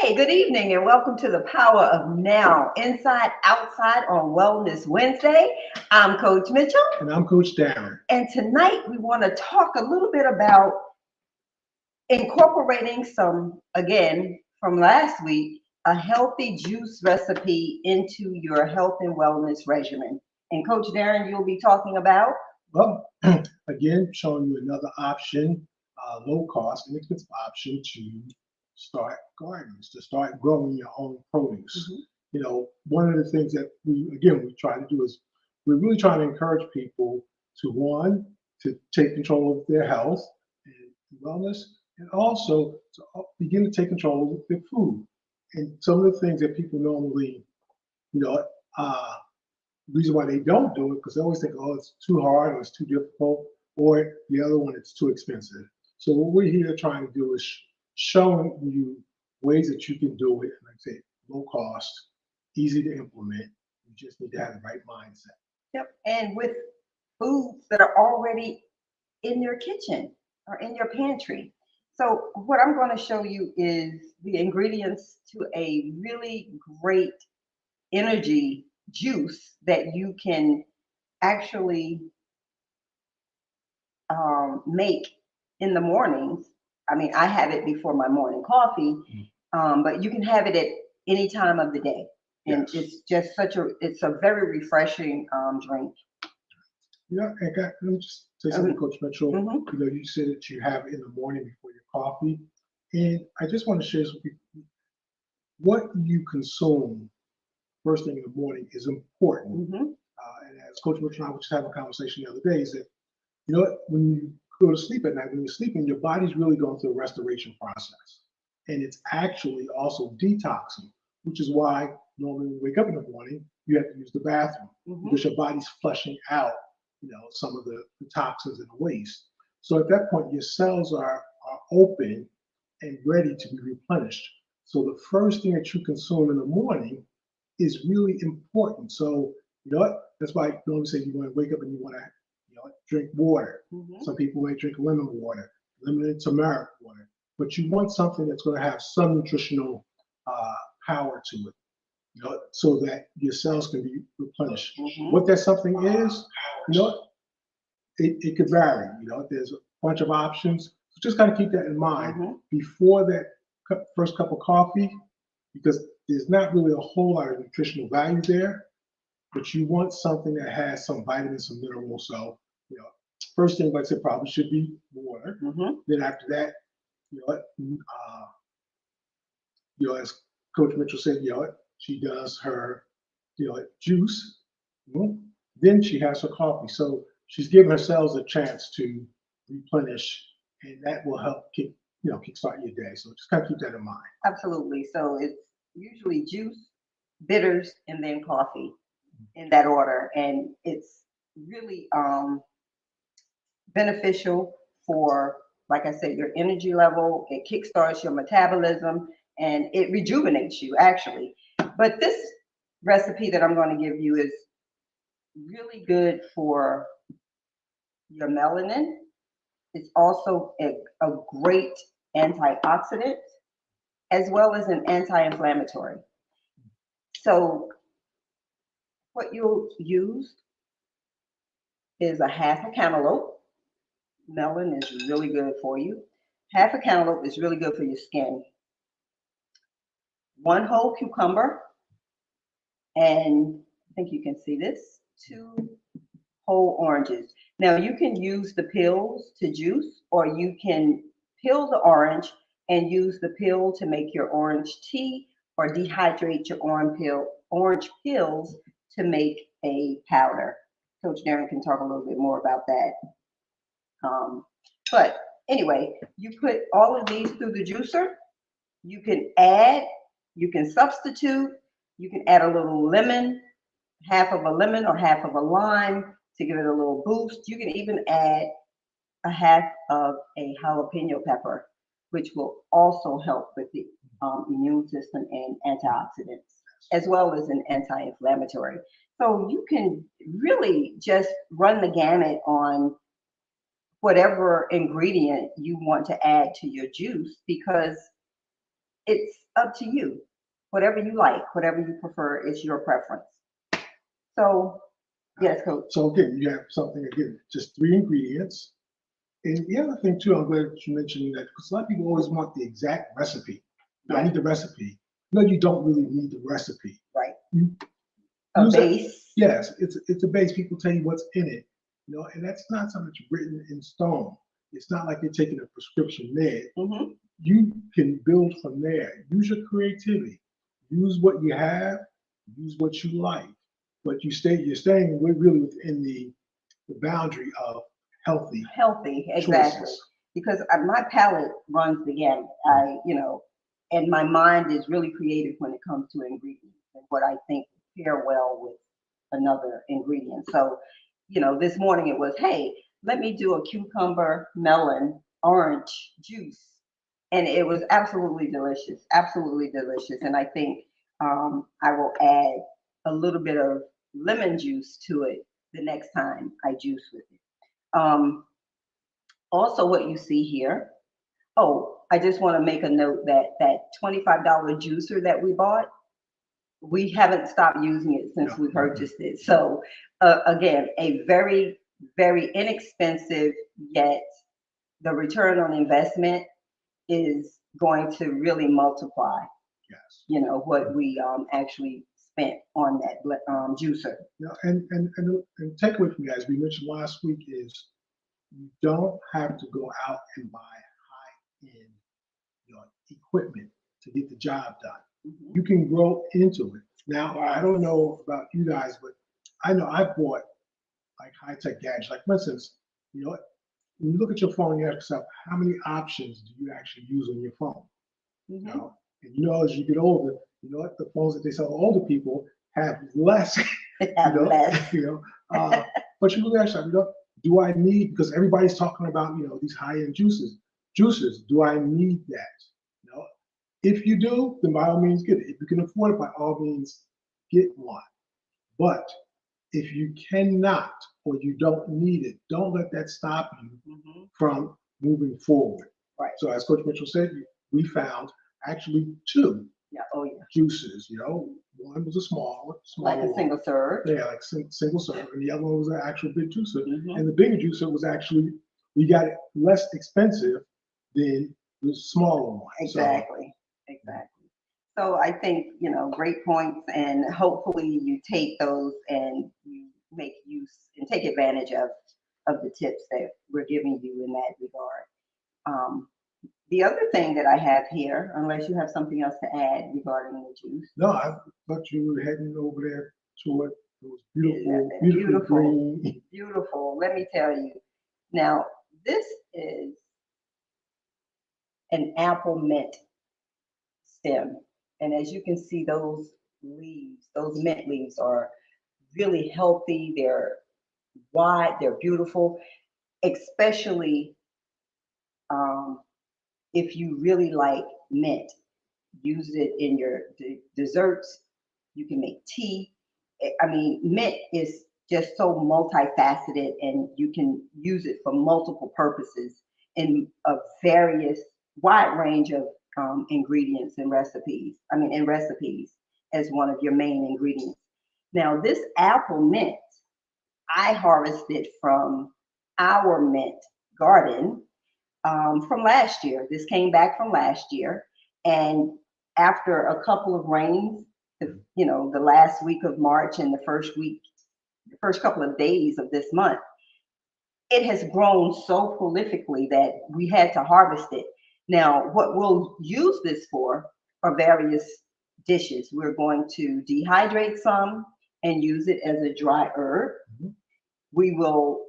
Hey, good evening, and welcome to the Power of Now, Inside Outside on Wellness Wednesday. I'm Coach Mitchell, And I'm Coach Darren. and tonight we want to talk a little bit about incorporating again, from last week, a healthy juice recipe into your health and wellness regimen. And Coach Darren, you'll be talking about. Well, again, showing you another option, low cost, inexpensive option to start gardens, to start growing your own produce. Mhm. One of the things that we try to do is we're really trying to encourage people to one, to take control of their health and wellness, and also to begin to take control of their food. And some of the things that people normally, you know, uh, reason why they don't do it because they always think, oh, it's too hard or it's too difficult, or the other one, it's too expensive. So what we're here trying to do is showing you ways that you can do it, like I say, low cost, easy to implement. You just need to have the right mindset. Yep. And with foods that are already in your kitchen or in your pantry. So, what I'm going to show you is the ingredients to a really great energy juice that you can actually make in the mornings. I mean, I have it before my morning coffee, but you can have it at any time of the day. And Yes. it's just it's a very refreshing drink. Let me just say something, Coach Mitchell. Mhm. You said that you have it in the morning before your coffee. And I just want to share with you what you consume first thing in the morning is important. Mhm. And as Coach Mitchell and I were just having a conversation the other day, is that when you go to sleep at night, when you're sleeping, your body's really going through a restoration process. And it's actually also detoxing, which is why normally when you wake up in the morning, you have to use the bathroom Mhm. because your body's flushing out, some of the toxins and the waste. So at that point, your cells are open and ready to be replenished. So the first thing that you consume in the morning is really important. So that's why you normally say you want to wake up and you want to drink water. Mhm. Some people may drink lemon water, lemon and turmeric water, but you want something that's going to have some nutritional uh, power to it, so that your cells can be replenished. Mhm. What that something is, it could vary. There's a bunch of options. So just kind of keep that in mind Mhm. before that first cup of coffee, because there's not really a whole lot of nutritional value there, but you want something that has some vitamins, some minerals. So, first thing, like I said, probably should be water. Mhm. Then after that, as Coach Mitchell said, she does her, juice. Mhm. Then she has her coffee. So she's giving her cells a chance to replenish, and that will help kickstart your day. So just kind of keep that in mind. Absolutely. So it's usually juice, bitters, and then coffee in that order. And it's really beneficial for, like I said, your energy level. It kickstarts your metabolism and it rejuvenates you, actually. But this recipe that I'm going to give you is really good for your melanin. It's also a great antioxidant as well as an anti-inflammatory. So what you'll use is a half a cantaloupe. Melon is really good for you. Half a cantaloupe is really good for your skin. One whole cucumber, and I think you can see this, two whole oranges. Now you can use the peels to juice, or you can peel the orange and use the peel to make your orange tea, or dehydrate your orange peels to make a powder. Coach Darren can talk a little bit more about that. But anyway, you put all of these through the juicer. You can add, you can substitute, you can add a little lemon, half of a lemon or half of a lime to give it a little boost. You can even add a half of a jalapeno pepper, which will also help with the immune system and antioxidants, as well as an anti-inflammatory. So you can really just run the gamut on whatever ingredient you want to add to your juice, because it's up to you. Whatever you like, whatever you prefer, it's your preference. So, yes, Coach. So again, you have something, again, just 3 ingredients. And the other thing too, I'm glad that you mentioned that, because a lot of people always want the exact recipe. I need the recipe. No, you don't really need the recipe. Right. You A use it. base. Yes, it's a base. People tell you what's in it, and that's not something that's written in stone. It's not like you're taking a prescription med. Mm-hmm. You can build from there. Use your creativity. Use what you have. Use what you like. But you're staying really within the boundary of healthy Exactly. choices. Because my palate runs the gamut. And my mind is really creative when it comes to ingredients and what I think pair well with another ingredient. So, this morning it was, hey, let me do a cucumber, melon, orange juice. And it was absolutely delicious, absolutely delicious. And I think I will add a little bit of lemon juice to it the next time I juice with it. Also, what you see here. Oh, I just want to make a note that that $25 juicer that we bought, we haven't stopped using it since we purchased it. So again, a very, very inexpensive, yet the return on investment is going to really multiply, Yes. what we actually spent on that juicer. And takeaway from you guys, we mentioned last week, is you don't have to go out and buy high-end equipment to get the job done. Mm-hmm. You can grow into it. Now, I don't know about you guys, but I know I bought like high-tech gadgets. Like for instance, when you look at your phone, you ask yourself, how many options do you actually use on your phone? Mm-hmm. And as you get older, the phones that they sell to older people have less. Less. But you look at yourself, do I need, because everybody's talking about, these high-end juices, do I need that? If you do, then by all means get it. If you can afford it, by all means get one. But if you cannot, or you don't need it, don't let that stop you Mm-hmm. from moving forward. Right. So as Coach Mitchell said, we found actually two juices. One was a small like a one. single serve. Yeah, like single serve, and the other one was an actual big juicer. Mm-hmm. And the bigger juicer was actually, we got it less expensive than the smaller one. Exactly. So I think, great points, and hopefully you take those and you make use and take advantage of the tips that we're giving you in that regard. The other thing that I have here, unless you have something else to add regarding the juice. No, I thought you were heading over there to it. It was beautiful, Yeah, beautiful green. Beautiful. Let me tell you. Now, this is an apple mint stem. And as you can see, those leaves, those mint leaves, are really healthy. They're wide, they're beautiful, especially if you really like mint. Use it in your desserts. You can make tea. I mean, mint is just so multifaceted, and you can use it for multiple purposes in a various wide range of ingredients and recipes. In recipes as one of your main ingredients. Now, this apple mint, I harvested from our mint garden from last year. This came back from last year, and after a couple of rains, the last week of March and the first couple of days of this month, it has grown so prolifically that we had to harvest it. Now, what we'll use this for are various dishes. We're going to dehydrate some and use it as a dry herb. Mm-hmm. We will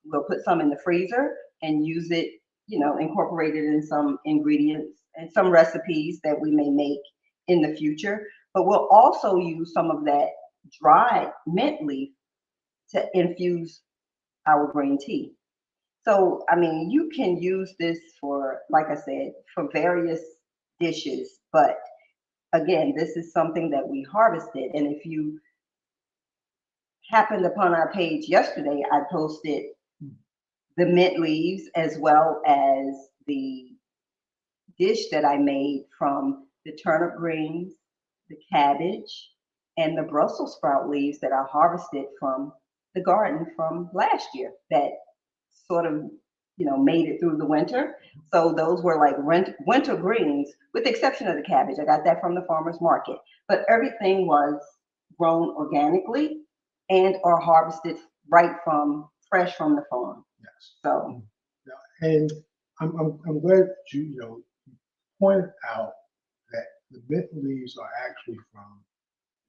we'll put some in the freezer and use it, incorporate it in some ingredients and some recipes that we may make in the future. But we'll also use some of that dried mint leaf to infuse our green tea. So, you can use this for, like I said, for various dishes. But again, this is something that we harvested. And if you happened upon our page yesterday, I posted the mint leaves as well as the dish that I made from the turnip greens, the cabbage, and the Brussels sprout leaves that I harvested from the garden from last year that sort of, made it through the winter. So those were like winter greens, with the exception of the cabbage. I got that from the farmer's market. But everything was grown organically and are harvested fresh from the farm. Yes. So Yeah, and I'm glad you pointed out that the mint leaves are actually from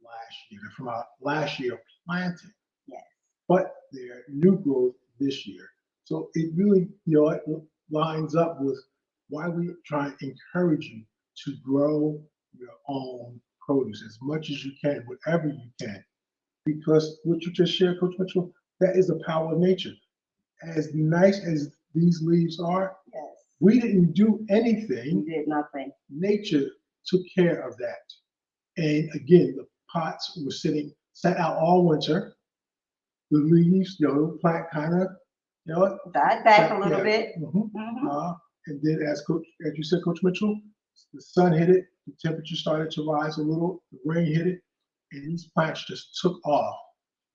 last year. They're from our last year planting, yes, but they're new growth this year. So it really, it lines up with why we try and encourage you to grow your own produce as much as you can, whatever you can, because what you just shared, Coach Mitchell, that is the power of nature. As nice as these leaves are, yes, we didn't do we anything. did nothing. Nature took care of that. And again, the pots were set out all winter. The leaves, the plant kind of, Died back a little bit. and then as you said, Coach Mitchell, the sun hit it, the temperature started to rise a little, the rain hit it, and these plants just took off.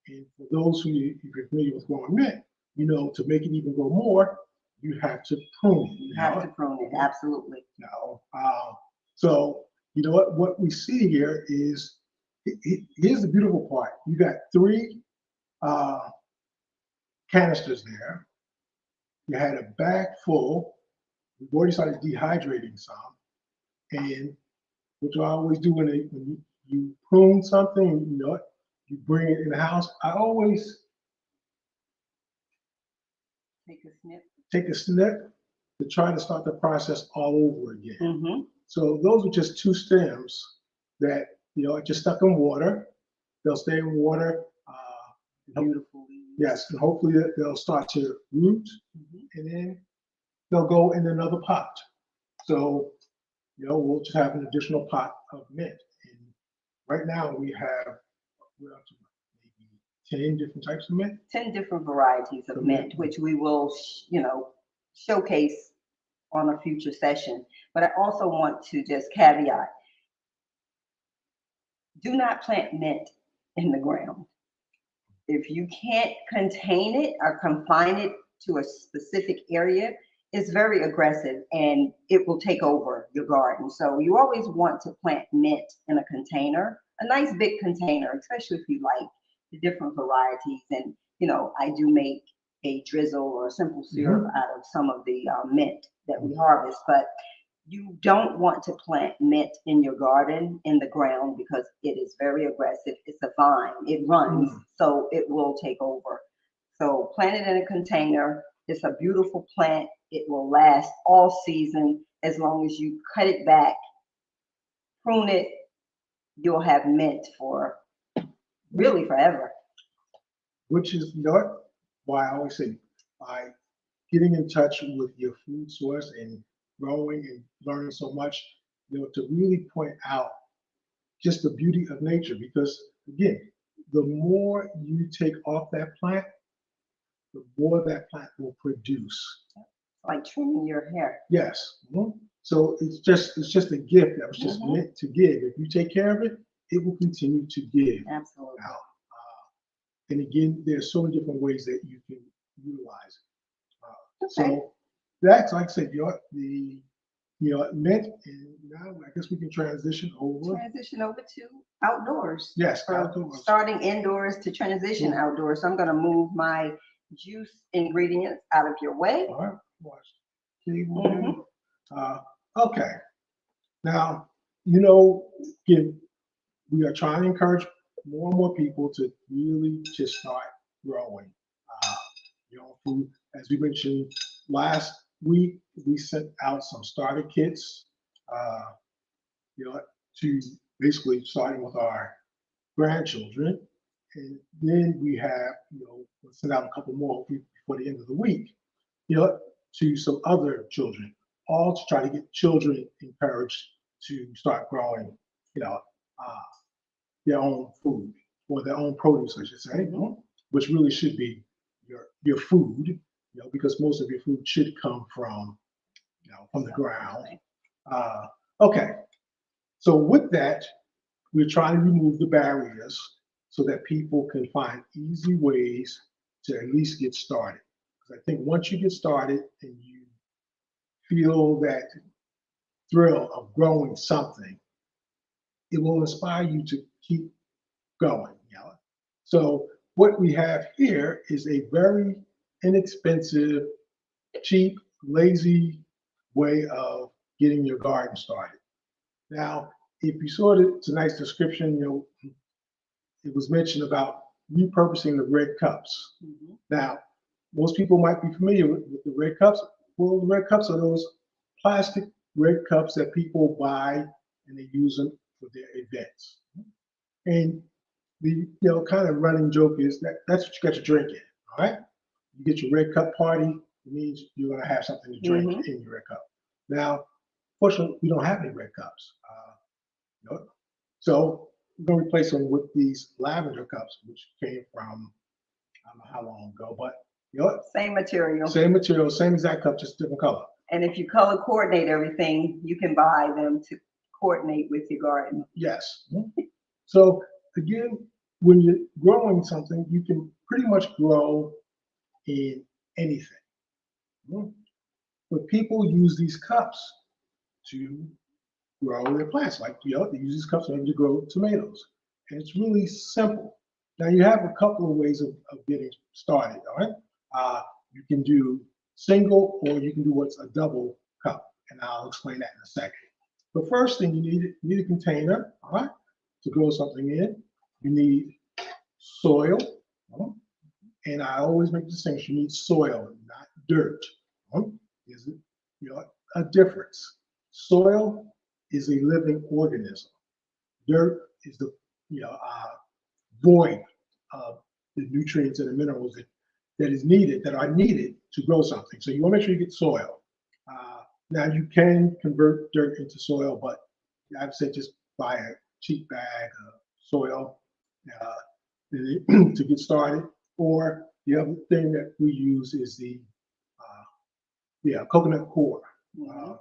And for those if you're familiar with growing mint, to make it even grow more, you have to prune it. You have to prune it, absolutely. So what we see here is, here's the beautiful part. You got 3 canisters there. You had a bag full. We've already started dehydrating some. And what I always do when you prune something, you bring it in the house, I always take a snip to try to start the process all over again. So those are just 2 stems that, I just stuck in water. They'll stay in water. Beautiful. Yes, and hopefully they'll start to root, and then they'll go in another pot. So, we'll just have an additional pot of mint. And right now we're up to maybe 10 different types of mint. 10 different varieties of mint, which we will, showcase on a future session. But I also want to just caveat, do not plant mint in the ground. If you can't contain it or confine it to a specific area, it's very aggressive and it will take over your garden. So you always want to plant mint in a container, a nice big container, especially if you like the different varieties. And, I do make a drizzle or a simple syrup out of some of the mint that we harvest, but you don't want to plant mint in your garden in the ground because it is very aggressive. It's a vine, it runs, so it will take over. So plant it in a container. It's a beautiful plant. It will last all season as long as you cut it back, prune it. You'll have mint for really forever. Which is why I always say, by getting in touch with your food source and growing and learning so much, to really point out just the beauty of nature. Because again, the more you take off that plant, the more that plant will produce. Like trimming your hair. Yes. So it's just a gift that was just meant to give. If you take care of it, it will continue to give. Absolutely. Now, and again, there's so many different ways that you can utilize it. So that's, like I said, the mint, and now I guess we can transition over to outdoors. Yes, outdoors. Starting indoors to transition outdoors. So I'm going to move my juice ingredients out of your way. All right. Okay. Now, again, we are trying to encourage more and more people to really just start growing your own food. As we mentioned last week, we sent out some starter kits, to basically starting with our grandchildren. And then we have, we'll send out a couple more before the end of the week, to some other children, all to try to get children encouraged to start growing, their own food, or their own produce, I should say, which really should be your food, because most of your food should come from, from the ground. Okay, so with that, we're trying to remove the barriers so that people can find easy ways to at least get started. Because I think once you get started and you feel that thrill of growing something, it will inspire you to keep going. You know? So what we have here is a very inexpensive, cheap, lazy way of getting your garden started. Now, if you saw tonight's description, it was mentioned about repurposing the red cups. Mhm. Now, most people might be familiar with the red cups. Well, the red cups are those plastic red cups that people buy and they use them for their events. And the kind of running joke is that that's what you got your drink in. All right, you get your red cup party. It means you're going to have something to drink Mhm. in your red cup. Now, fortunately, we don't have any red cups. So we're going to replace them with these lavender cups, which came from I don't know how long ago, but Same material. same material, same exact cup, just different color. And if you color coordinate everything, you can buy them to coordinate with your garden. Yes. So again, when you're growing something, you can pretty much grow in anything. But people use these cups to grow their plants. Like, they use these cups maybe to grow tomatoes. And it's really simple. Now, you have a couple of ways of getting started, all right? You can do single or you can do what's a double cup. And I'll explain that in a second. The first thing you need a container, all right, to grow something in. You need soil. And I always make the distinction, you need soil, not dirt. Is it, a difference. Soil is a living organism. Dirt is the void of the nutrients and the minerals that are needed to grow something. So you want to make sure you get soil. Now you can convert dirt into soil, but I've said just buy a cheap bag of soil to get started. Or the other thing that we use is the coconut coir. Mhm.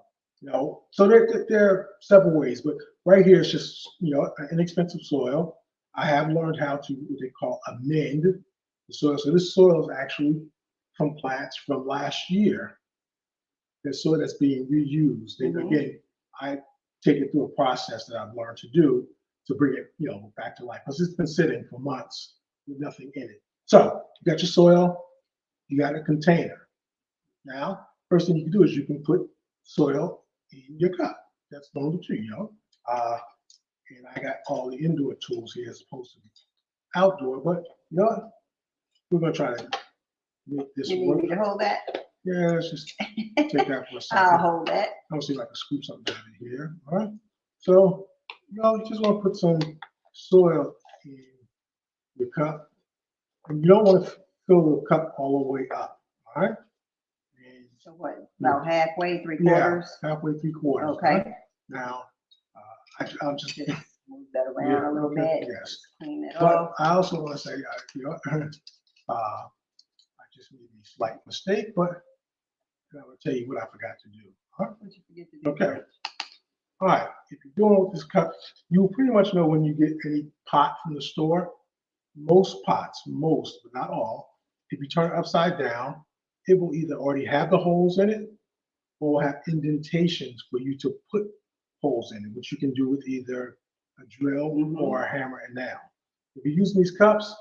So there are several ways, but right here it's just an inexpensive soil. I have learned how to what they call amend the soil. So this soil is actually from plants from last year. The soil that's being reused. And Mhm. again, I take it through a process that I've learned to do to bring it back to life because it's been sitting for months with nothing in it. So you got your soil, you got a container. Now, first thing you can do is you can put soil in your cup. That's number two, Uh, and I got all the indoor tools here as opposed to outdoor, but we're gonna try to make this You need work. me to hold that? Yeah, let's just take that for a I'll second. hold that. I'll see if I can scoop something out of here. All right. So, you just want to put some soil in your cup, and you don't want to fill the cup all the way up. All right. And So what, about halfway, three yeah, quarters? halfway, 3/4. Okay. Right? Now, I'll just Just move that around a little okay, bit. yes. Clean it But off. I also want to say, I just made a slight mistake, but I will tell you what I forgot to do. Huh? What'd you forget to do? Okay. All right. If you're doing with this cup, you'll pretty much know when you get any pot from the store. Most pots, most, but not all, if you turn it upside down, it will either already have the holes in it or will have indentations for you to put holes in it, which you can do with either a drill Mhm. or a hammer and nail. If you're using these cups,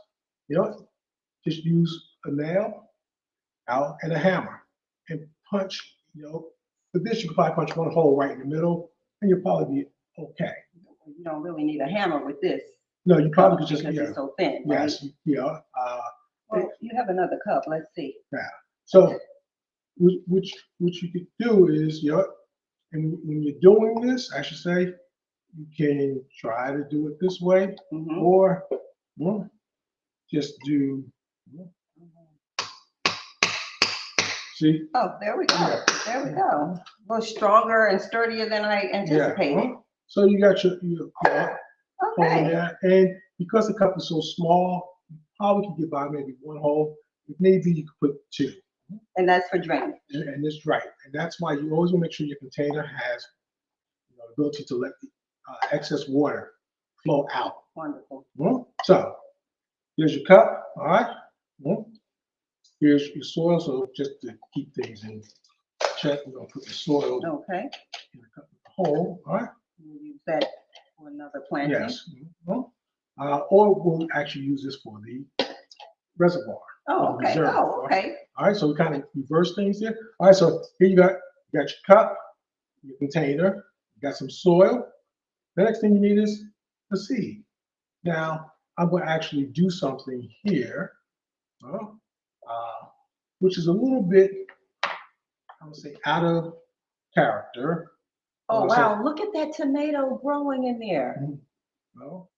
just use a nail out and a hammer and punch, for this you can probably punch one hole right in the middle and you'll probably be okay. You don't really need a hammer with this No, you probably cup could just, because it's so thin, right? yes, Well, you have another cup. Let's see. yeah. So which you could do is, and when you're doing this, I should say, you can try to do it this way, Mhm. or just do, see? Oh, there we go. Yeah. There we go. A little stronger and sturdier than I anticipated. So you got your hole in Okay. there, and because the cup is so small, you probably can get by maybe one hole. If need be, you could put two. And that's for drainage. And it's right. And that's why you always want to make sure your container has the ability to let the excess water flow out. Wonderful. So here's your cup, all right? Here's your soil, so just to keep things in check, we're gonna put the soil Okay. in a cup hole, all right? We'll use that for another planting. Yes. Or we'll actually use this for the reservoir. Oh, or the okay. reserve, Oh, all right? okay. All right, so we kind of reverse things there. All right, so here you got your cup, your container, you got some soil. The next thing you need is a seed. Now, I'm going to actually do something here, which is a little bit, I would say, out of character. Oh, wow. Look at that tomato growing in there. Well,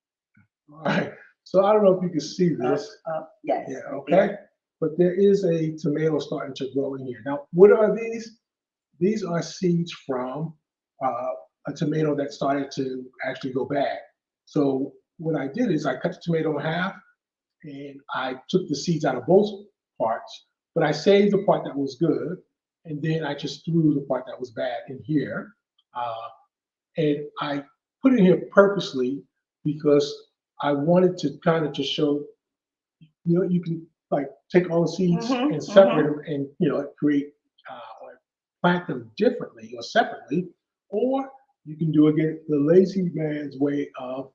all right. So I don't know if you can see this. Yes. Yeah, right okay. there. But there is a tomato starting to grow in here. Now, what are these? These are seeds from a tomato that started to actually go bad. So what I did is I cut the tomato in half and I took the seeds out of both parts, but I saved the part that was good, and then I just threw the part that was bad in here. And I put it in here purposely because I wanted to kind of just show, you can like take all the seeds and separate them and, create or plant them differently or separately, or you can do again the lazy man's way of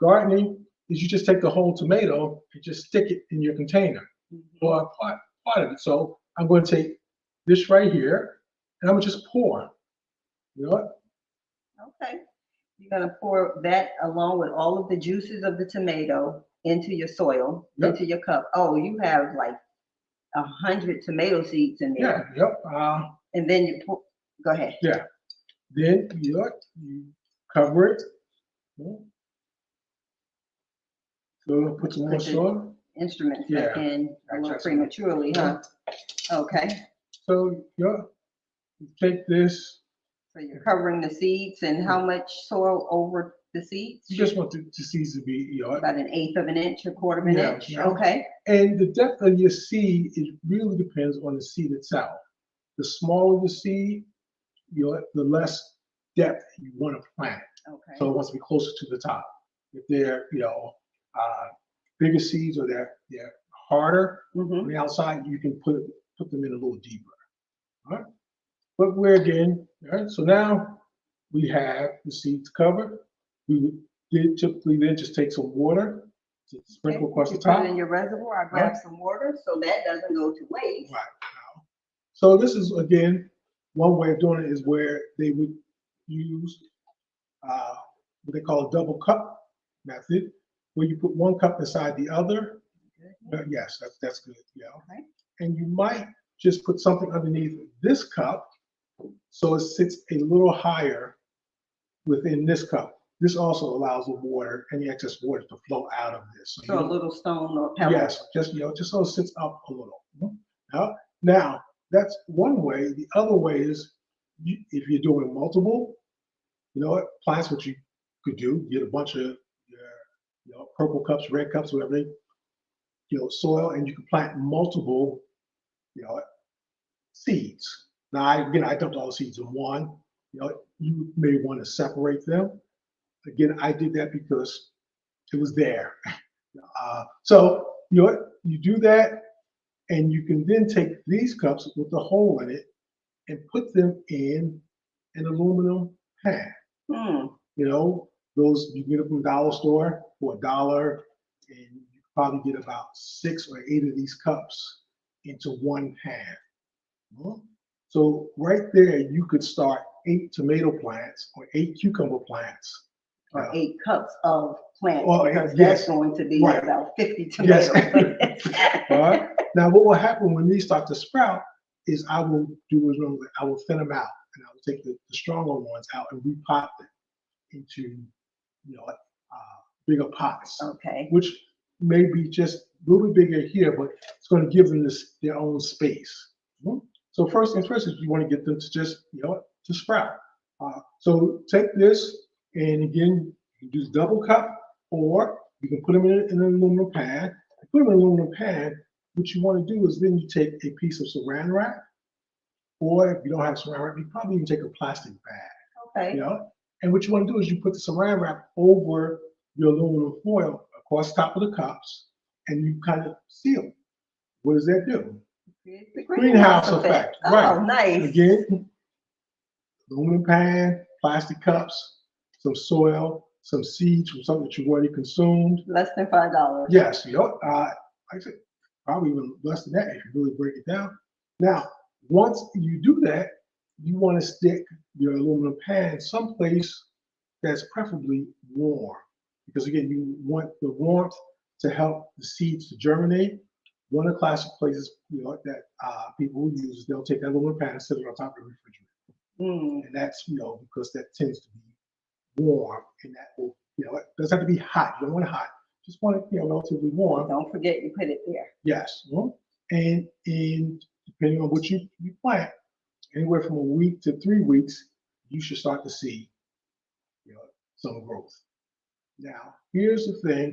gardening is you just take the whole tomato and just stick it in your container or a part of it. So I'm going to take this right here and I'm going to just pour. You know what? Okay. You're going to pour that along with all of the juices of the tomato into your soil, into your cup. Oh, you have like 100 tomato seeds in there. Yeah, yep. And then you pour, go ahead. Yeah. Then you cover it. So put some more soil. Instruments back in a little prematurely, huh? Okay. So you take this. So you're covering the seeds, and how much soil over the seeds? You just want the seeds to be, about 1/8 of an inch, 1/4 of an inch. Yeah. Okay. And the depth of your seed, it really depends on the seed itself. The smaller the seed, the less depth you want to plant. Okay. So it wants to be closer to the top. If they're, bigger seeds or they're harder on the outside, you can put them in a little deeper. All right. But we're again, all right, so now we have the seeds covered. We did typically then just take some water to sprinkle across the top. Put it in your reservoir. I grab some water so that doesn't go to waste. Right. So this is again one way of doing it is where they would use what they call a double cup method, where you put one cup inside the other. Yes, that's good. Yeah. Okay. And you might just put something underneath this cup so it sits a little higher within this cup. This also allows the water, any excess water, to flow out of this. So a little stone or pebble. Yes, just so it sits up a little. Now that's one way. The other way is if you're doing multiple, plants, what you could do, get a bunch of purple cups, red cups, whatever, soil, and you can plant multiple, seeds. Now, I dumped all the seeds in one. You may want to separate them. Again, I did that because it was there. So you do that, and you can then take these cups with the hole in it and put them in an aluminum pan. Those you can get them from the dollar store for $1, and you probably get about 6 or 8 of these cups into one pan. So right there, you could start 8 tomato plants or 8 cucumber plants. Or 8 cups of plants, because that's going to be about 50 tomatoes. All right. Now, what will happen when these start to sprout is I will thin them out, and I will take the stronger ones out and repot them into bigger pots. Okay. Which may be just a little bit bigger here, but it's going to give them their own space. So first things first is you want to get them to just to sprout. So take this, and again, you can use double cup, or you can put them in an aluminum pan. Put them in an aluminum pan. What you want to do is then you take a piece of saran wrap, or if you don't have saran wrap, you probably even take a plastic bag. Okay. And what you want to do is you put the saran wrap over your aluminum foil across the top of the cups, and you kind of seal. What does that do? It's the Greenhouse effect. Oh, Right. nice. Again, aluminum pan, plastic cups, some soil, some seeds from something that you've already consumed. Less than $5. Yes, like I said, probably even less than that if you really break it down. Now, once you do that, you want to stick your aluminum pan someplace that's preferably warm, because again, you want the warmth to help the seeds to germinate. One of the classic places, that people use is they'll take that aluminum pan and sit it on top of the refrigerator. And that's, because that tends to be warm, and that will, it doesn't have to be hot. You don't want it hot. Just want it, relatively warm. Don't forget you put it there. Yes. And depending on what you plant, anywhere from a week to 3 weeks, you should start to see, some growth. Now, here's the thing,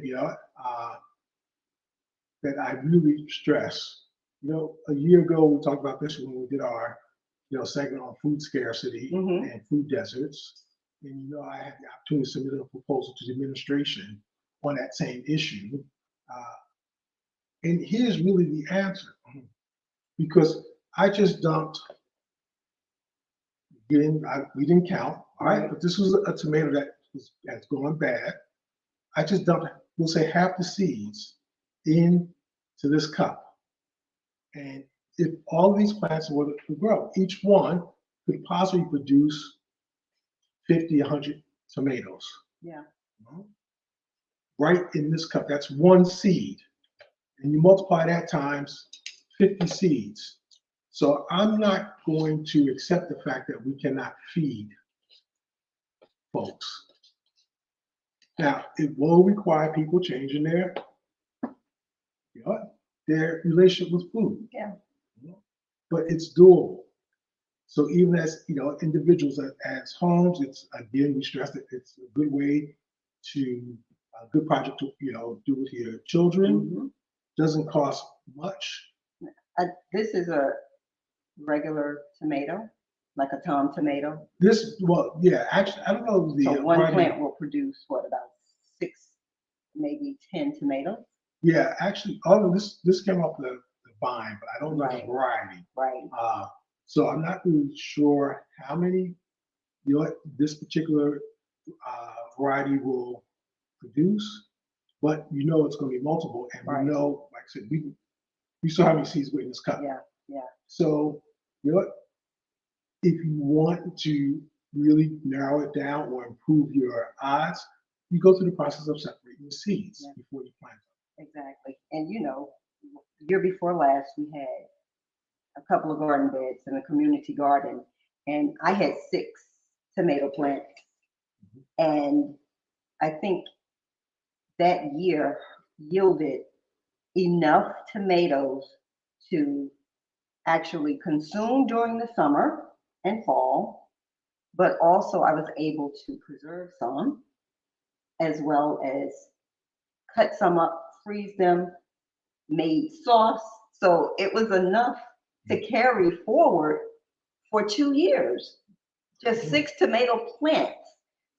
that I really stress. A year ago we talked about this when we did our, segment on food scarcity and food deserts. And I had the opportunity to submit a proposal to the administration on that same issue. And here's really the answer, because I just dumped. We didn't count, all right, but this was a tomato that's gone bad. I just dumped, we'll say, half the seeds into this cup. And if all of these plants were to grow, each one could possibly produce 50, 100 tomatoes. Yeah. Right in this cup, that's one seed. And you multiply that times 50 seeds. So I'm not going to accept the fact that we cannot feed folks. Now, it will require people changing their relationship with food. Yeah. But it's doable. So even as individuals, as homes, it's, again, we stress that it's a good way to a good project to do with your children. Doesn't cost much. This is a regular tomato, like a Tom tomato. Actually, I don't know. So one plant will produce about 6, maybe 10 tomatoes. Yeah, actually, all of this came off the vine, but I don't know the variety. Right. So I'm not really sure how many this particular variety will produce, but it's going to be multiple, and we know, like I said, we saw how many seeds were in this cup. Yeah. So if you want to really narrow it down or improve your odds, you go through the process of separating the seeds before you plant them. Exactly. And year before last, we had a couple of garden beds in a community garden, and I had 6 tomato plants. And I think that year yielded enough tomatoes to actually consume during the summer and fall, but also I was able to preserve some, as well as cut some up, freeze them, made sauce. So it was enough to carry forward for 2 years, just 6 tomato plants.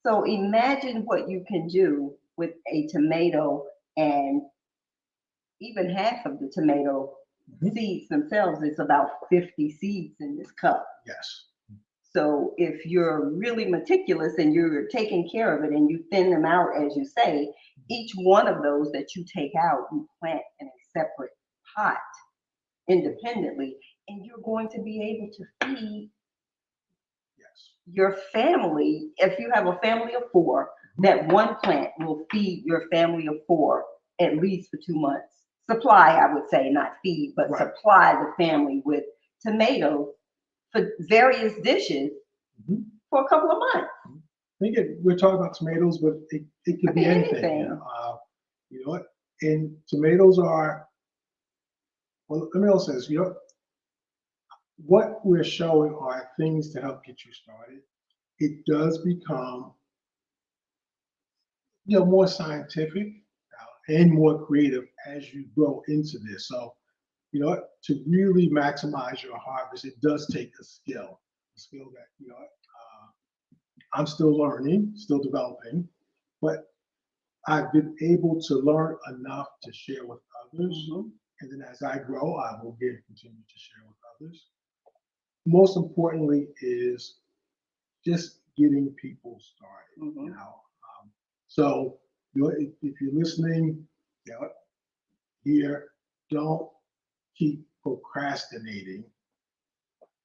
So imagine what you can do with a tomato, and even half of the tomato seeds themselves is about 50 seeds in this cup. Yes. So if you're really meticulous and you're taking care of it and you thin them out, as you say, each one of those that you take out, you plant in a separate pot independently, and you're going to be able to feed your family. If you have a family of 4, that one plant will feed your family of 4 at least for 2 months. Supply, I would say, not feed, but supply the family with tomatoes for various dishes for a couple of months. I think we're talking about tomatoes, but it could be anything. You know what? And tomatoes are, well, let me also say this, what we're showing are things to help get you started. It does become, more scientific and more creative as you grow into this. So, to really maximize your harvest, it does take a skill that, I'm still learning, still developing, but I've been able to learn enough to share with others. Mhm. And then as I grow, I will again continue to share with others. Most importantly is just getting people started, you Mhm. know. So if you're listening, you know, here, don't keep procrastinating.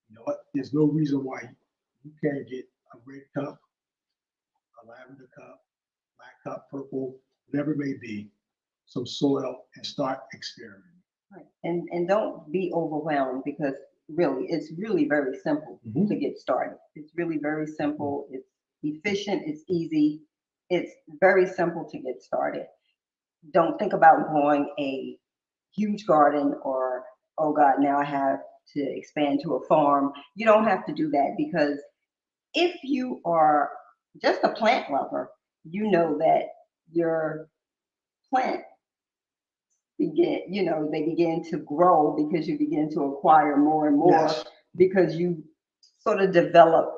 You know what? There's no reason why you can't get a red cup, a lavender cup, black cup, purple, whatever it may be, some soil and start experimenting. Right. And don't be overwhelmed because really, it's really very simple Mhm. to get started. It's really very simple. It's efficient. It's easy. It's very simple to get started. Don't think about growing a huge garden or, oh God, now I have to expand to a farm. You don't have to do that because if you are just a plant lover, you know that your plant they begin to grow because you begin to acquire more and more Yes. because you sort of develop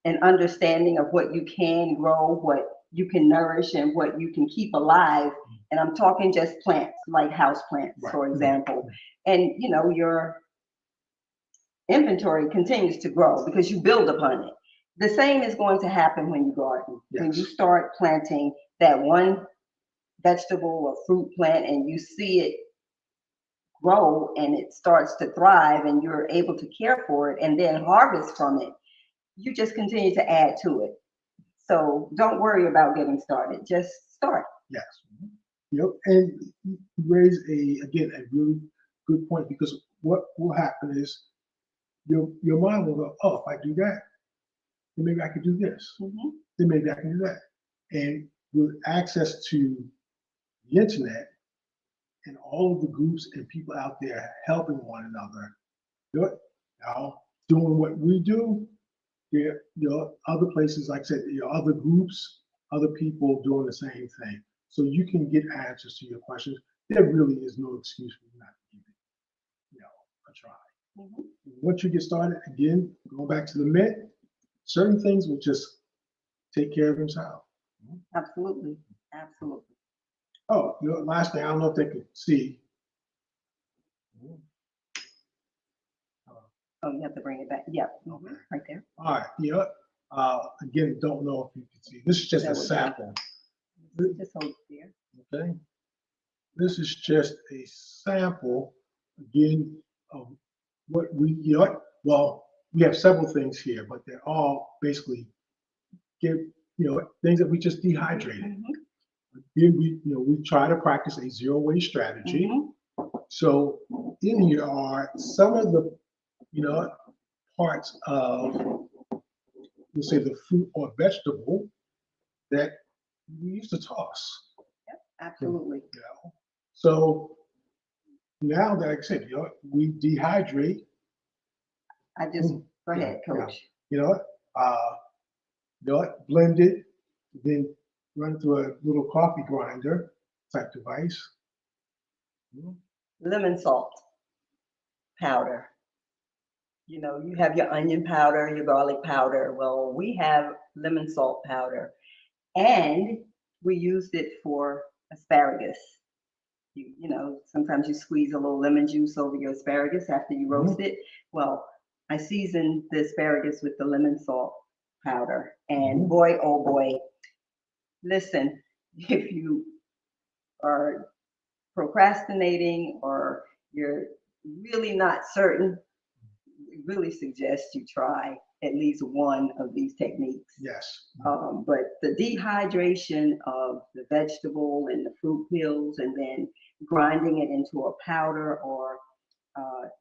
an understanding of what you can grow, what you can nourish, and what you can keep alive. And I'm talking just plants, like house plants, Right. for example. And your inventory continues to grow because you build upon it. The same is going to happen when you garden. When you Yes. start planting that one vegetable or fruit plant and you see it grow and it starts to thrive and you're able to care for it and then harvest from it, you just continue to add to it. So don't worry about getting started. Just start. Yes. Yep. And you raise again a really good point because what will happen is your mind will go, oh, if I do that, then maybe I could do this. Mhm. Then maybe I can do that. And with access to the internet and all of the groups and people out there helping one another, now doing what we do, there are other places, like I said, there are other groups, other people doing the same thing. So you can get answers to your questions. There really is no excuse for you not to give it, a try. Mhm. Once you get started, again, going back to the myth, certain things will just take care of themselves. Absolutely. Absolutely. Oh, last thing, I don't know if they can see. Oh, you have to bring it back. Yep. Okay. Right there. All right. Again, don't know if you can see. This is just That a would be- sample. Just hold it there. Okay. This is just a sample, again, of what well, we have several things here, but they're all basically things that we just dehydrated. Mhm. Again, we try to practice a zero waste strategy. Mhm. So in here are some of the, parts of, let's say, the fruit or vegetable that we used to toss. Yep. Absolutely. So now that, like I said, we dehydrate. I just go Yeah, ahead, yeah. coach. You know what? Blend it, then run through a little coffee grinder type device. Lemon salt powder. You have your onion powder, your garlic powder. Well, we have lemon salt powder, and we used it for asparagus. Sometimes you squeeze a little lemon juice over your asparagus after you roast it. Well, I seasoned the asparagus with the lemon salt powder, and boy, oh boy, listen, if you are procrastinating or you're really not certain, we really suggest you try at least one of these techniques. Yes. But the dehydration of the vegetable and the fruit peels and then grinding it into a powder or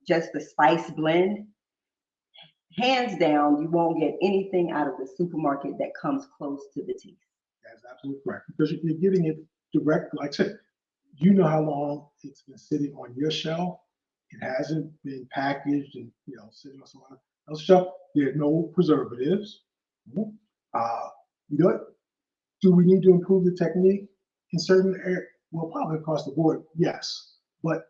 just the spice blend, hands down, you won't get anything out of the supermarket that comes close to the teeth. That's absolutely correct. Because you're getting it direct, like I said, you know how long it's been sitting on your shelf. It hasn't been packaged and sitting on someone else's shelf. There's no preservatives. Uh, you know what? Do we need to improve the technique in certain areas? Well, probably across the board, yes. But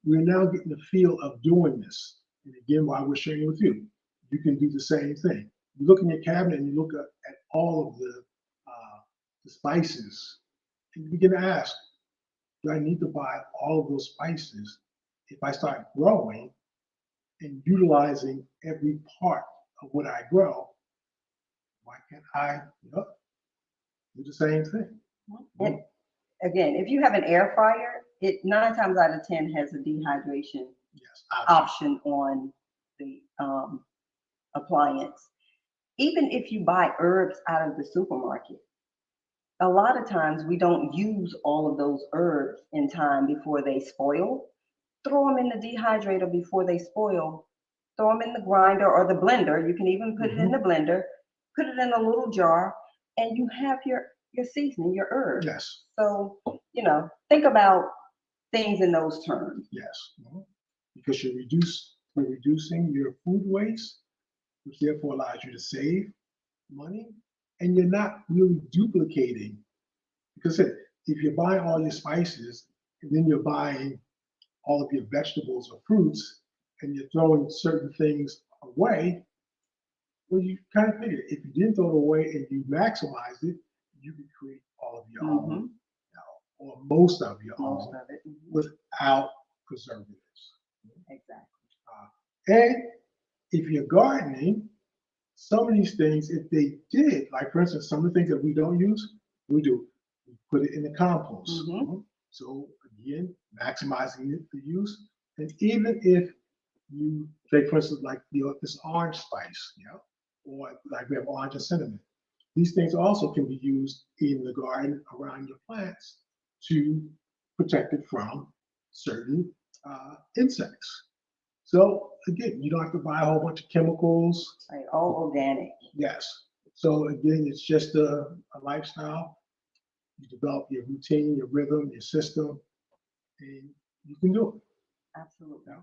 we're now getting the feel of doing this. And again, why we're sharing with you, you can do the same thing. You look in your cabinet and you look at all of the spices, and you begin to ask, do I need to buy all of those spices if I start growing and utilizing every part of what I grow? Why can't I, do the same thing? And again, if you have an air fryer, it 9 times out of 10 has a dehydration Yes, option on the appliance. Even if you buy herbs out of the supermarket, a lot of times we don't use all of those herbs in time before they spoil. Throw them in the dehydrator before they spoil. Throw them in the grinder or the blender. You can even put it in the blender, put it in a little jar, and you have your seasoning, your herbs. Yes. So, think about things in those terms. Yes. Because you're reducing your food waste, which therefore allows you to save money, and you're not really duplicating. Because if you're buying all your spices and then you're buying all of your vegetables or fruits and you're throwing certain things away, well, you kind of figure if you didn't throw it away and you maximize it, you could create all of your own, or most of your own, without preservatives. Exactly. And if you're gardening, some of these things, if they did, like for instance, some of the things that we don't use, we do. We put it in the compost. So again, maximizing the use. And even if you take, for instance, like this orange spice, or like we have orange and cinnamon, these things also can be used in the garden around your plants to protect it from certain insects. So again, you don't have to buy a whole bunch of chemicals. Right, all organic. Yes. So again, it's just a lifestyle. You develop your routine, your rhythm, your system, and you can do it. Absolutely.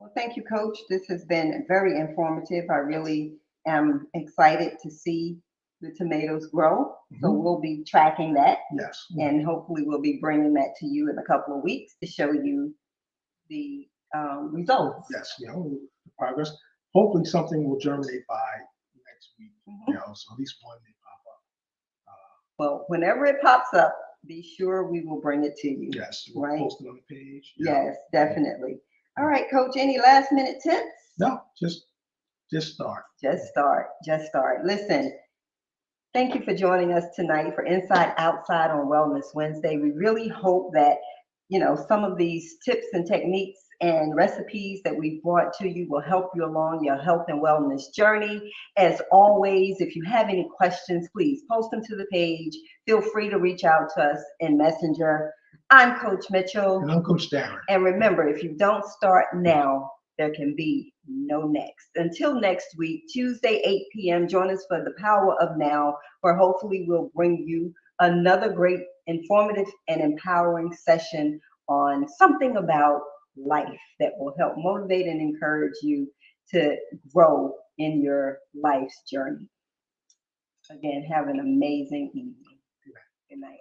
Well, thank you, Coach. This has been very informative. I really am excited to see the tomatoes grow. So we'll be tracking that. Yes. And hopefully we'll be bringing that to you in a couple of weeks to show you the results. Yes, the progress. Hopefully something will germinate by next week. So at least one may pop up. Well, whenever it pops up, be sure we will bring it to you. Yes, we'll post it on the page. Yes, definitely. All right, Coach, any last minute tips? No, just start. Just start. Listen, thank you for joining us tonight for Inside Outside on Wellness Wednesday. We really hope that, some of these tips and techniques and recipes that we've brought to you will help you along your health and wellness journey. As always, if you have any questions, please post them to the page. Feel free to reach out to us in Messenger. I'm Coach Mitchell. And I'm Coach Darren. And remember, if you don't start now, there can be no next. Until next week, Tuesday, 8 p.m., join us for the Power of Now, where hopefully we'll bring you another great, informative, and empowering session on something about life that will help motivate and encourage you to grow in your life's journey. Again, have an amazing evening. Good night.